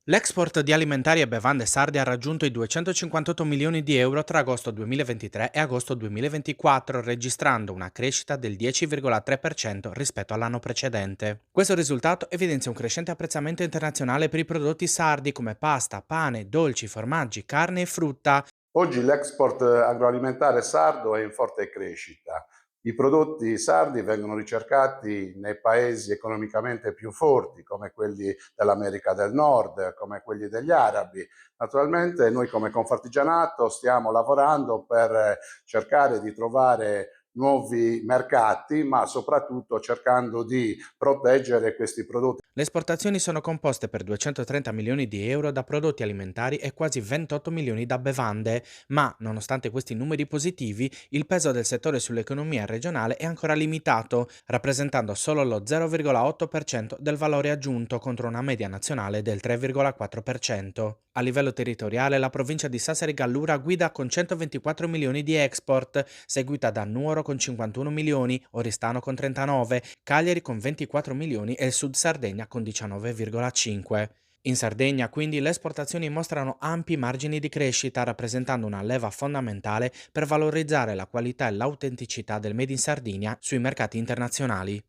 L'export di alimentari e bevande sarde ha raggiunto i 258 milioni di euro tra agosto 2023 e agosto 2024, registrando una crescita del 10,3% rispetto all'anno precedente. Questo risultato evidenzia un crescente apprezzamento internazionale per i prodotti sardi come pasta, pane, dolci, formaggi, carne e frutta. Oggi l'export agroalimentare sardo è in forte crescita. I prodotti sardi vengono ricercati nei paesi economicamente più forti, come quelli dell'America del Nord, come quelli degli arabi. Naturalmente noi come Confartigianato stiamo lavorando per cercare di trovare nuovi mercati, ma soprattutto cercando di proteggere questi prodotti. Le esportazioni sono composte per 230 milioni di euro da prodotti alimentari e quasi 28 milioni da bevande, ma nonostante questi numeri positivi, il peso del settore sull'economia regionale è ancora limitato, rappresentando solo lo 0,8% del valore aggiunto contro una media nazionale del 3,4%. A livello territoriale, la provincia di Sassari Gallura guida con 124 milioni di export, seguita da Nuoro con 51 milioni, Oristano con 39, Cagliari con 24 milioni e il Sud Sardegna con 19,5. In Sardegna, quindi, le esportazioni mostrano ampi margini di crescita, rappresentando una leva fondamentale per valorizzare la qualità e l'autenticità del Made in Sardinia sui mercati internazionali.